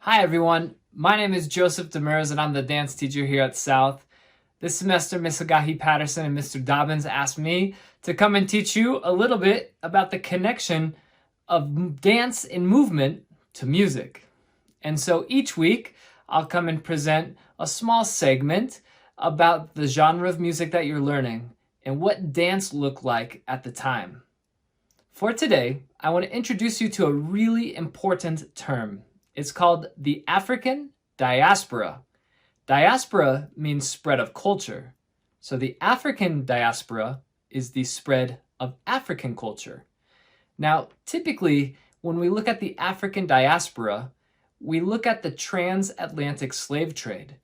Hi everyone, my name is Joseph Demers and I'm the dance teacher here at South. This semester, Ms. Agahi Patterson and Mr. Dobbins asked me to come and teach you a little bit about the connection of dance and movement to music. And so each week, I'll come and present a small segment about the genre of music that you're learning and what dance looked like at the time. For today, I want to introduce you to a really important term. It's called the African diaspora. Diaspora means spread of culture. So the African diaspora is the spread of African culture. Now, typically, when we look at the African diaspora, we look at the transatlantic slave trade,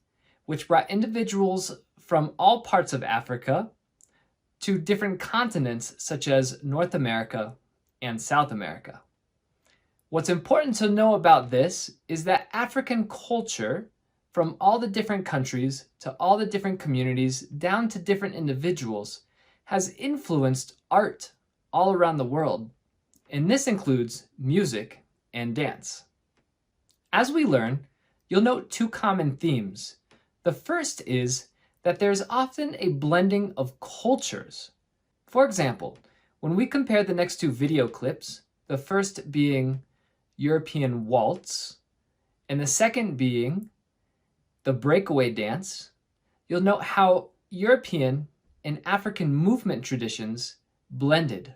which brought individuals from all parts of Africa to different continents such as North America and South America. What's important to know about this is that African culture, from all the different countries to all the different communities down to different individuals, has influenced art all around the world, and this includes music and dance. As we learn, you'll note two common themes. The first is that there's often a blending of cultures. For example, when we compare the next two video clips, the first being European waltz, and the second being the breakaway dance, you'll note how European and African movement traditions blended.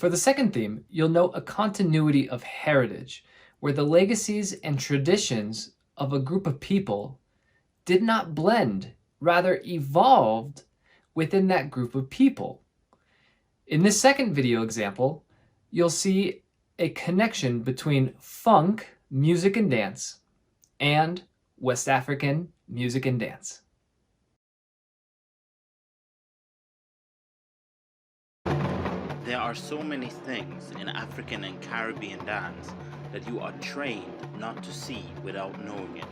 For the second theme, you'll note a continuity of heritage, where the legacies and traditions of a group of people did not blend, rather evolved within that group of people. In this second video example, you'll see a connection between funk, music and dance, and West African music and dance. There are so many things in African and Caribbean dance that you are trained not to see without knowing it.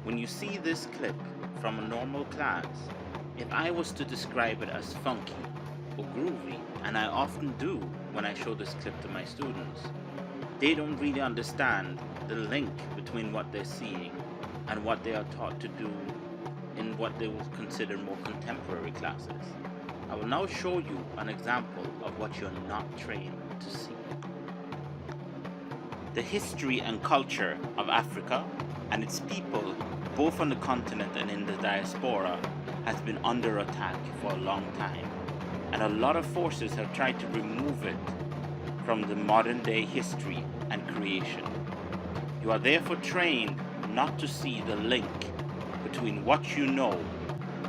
When you see this clip from a normal class, if I was to describe it as funky or groovy, and I often do when I show this clip to my students, they don't really understand the link between what they're seeing and what they are taught to do in what they would consider more contemporary classes. I will now show you an example of what you're not trained to see. The history and culture of Africa and its people, both on the continent and in the diaspora, has been under attack for a long time, and a lot of forces have tried to remove it from the modern day history and creation. You are therefore trained not to see the link between what you know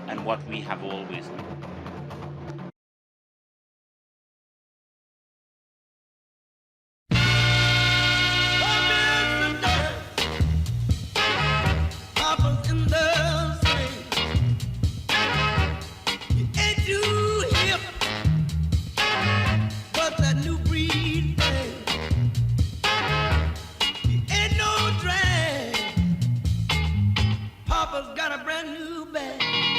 and what we have always known. Papa's got a brand new bag.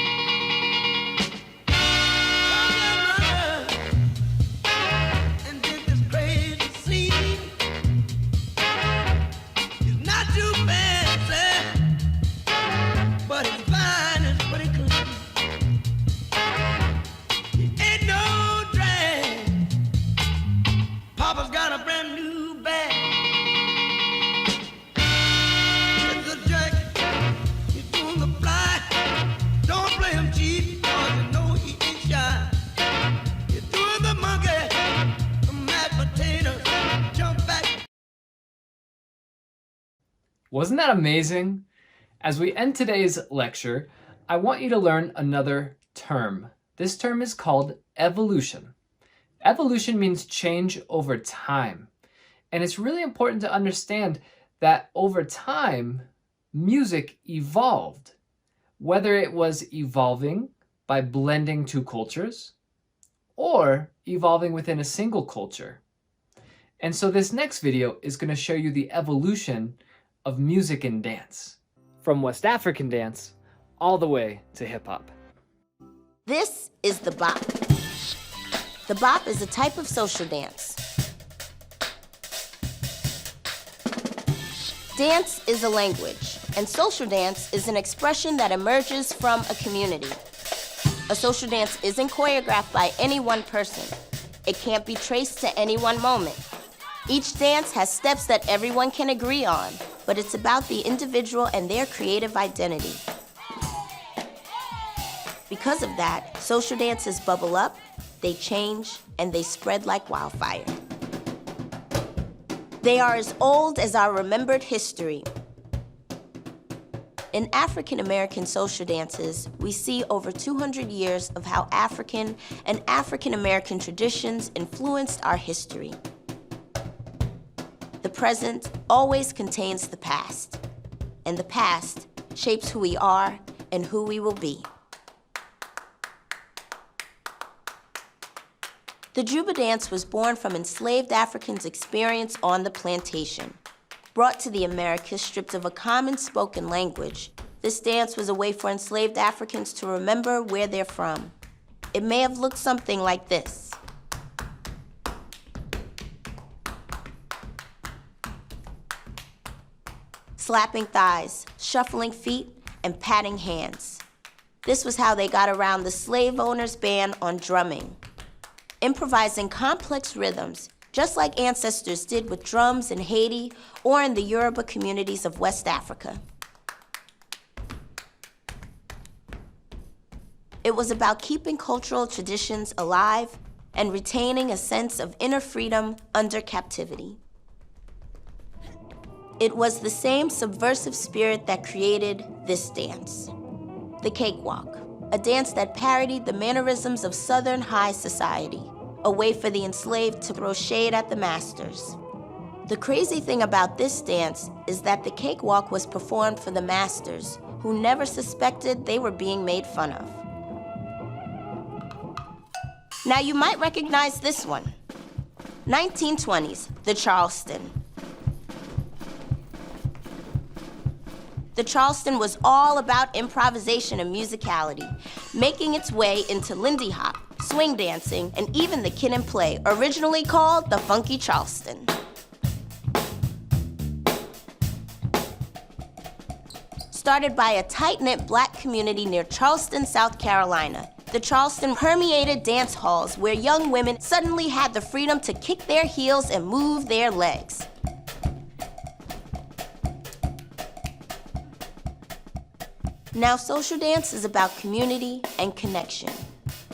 Wasn't that amazing? As we end today's lecture, I want you to learn another term. This term is called evolution. Evolution means change over time. And it's really important to understand that over time, music evolved. Whether it was evolving by blending two cultures or evolving within a single culture. And so this next video is going to show you the evolution of music and dance. From West African dance all the way to hip hop. This is the bop. The bop is a type of social dance. Dance is a language, and social dance is an expression that emerges from a community. A social dance isn't choreographed by any one person. It can't be traced to any one moment. Each dance has steps that everyone can agree on, but it's about the individual and their creative identity. Because of that, social dances bubble up, they change, and they spread like wildfire. They are as old as our remembered history. In African American social dances, we see over 200 years of how African and African American traditions influenced our history. The present always contains the past, and the past shapes who we are and who we will be. The Juba dance was born from enslaved Africans' experience on the plantation. Brought to the Americas stripped of a common spoken language, this dance was a way for enslaved Africans to remember where they're from. It may have looked something like this. Slapping thighs, shuffling feet, and patting hands. This was how they got around the slave owner's ban on drumming. Improvising complex rhythms, just like ancestors did with drums in Haiti or in the Yoruba communities of West Africa. It was about keeping cultural traditions alive and retaining a sense of inner freedom under captivity. It was the same subversive spirit that created this dance. The cakewalk, a dance that parodied the mannerisms of Southern high society, a way for the enslaved to throw shade at the masters. The crazy thing about this dance is that the cakewalk was performed for the masters, who never suspected they were being made fun of. Now you might recognize this one. 1920s, the Charleston. The Charleston was all about improvisation and musicality, making its way into Lindy Hop, swing dancing, and even the Kid and Play, originally called the Funky Charleston. Started by a tight-knit black community near Charleston, South Carolina, the Charleston permeated dance halls where young women suddenly had the freedom to kick their heels and move their legs. Now, social dance is about community and connection.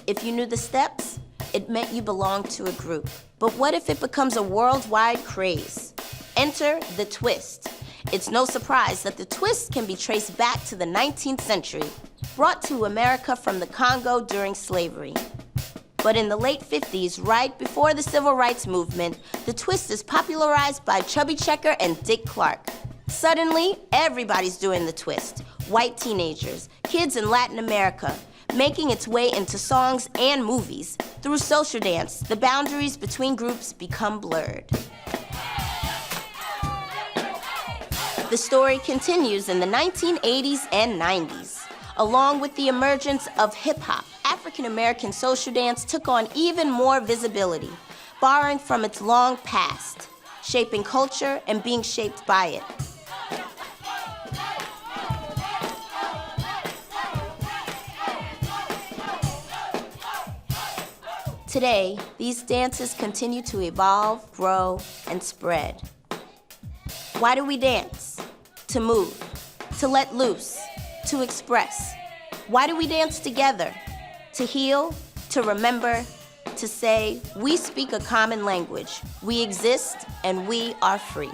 If you knew the steps, it meant you belonged to a group. But what if it becomes a worldwide craze? Enter the twist. It's no surprise that the twist can be traced back to the 19th century, brought to America from the Congo during slavery. But in the late 50s, right before the Civil Rights Movement, the twist is popularized by Chubby Checker and Dick Clark. Suddenly, everybody's doing the twist. White teenagers, kids in Latin America, making its way into songs and movies. Through social dance, the boundaries between groups become blurred. The story continues in the 1980s and 90s. Along with the emergence of hip-hop, African-American social dance took on even more visibility, borrowing from its long past, shaping culture and being shaped by it. Today, these dances continue to evolve, grow, and spread. Why do we dance? To move, to let loose, to express. Why do we dance together? To heal, to remember, to say, we speak a common language. We exist and we are free.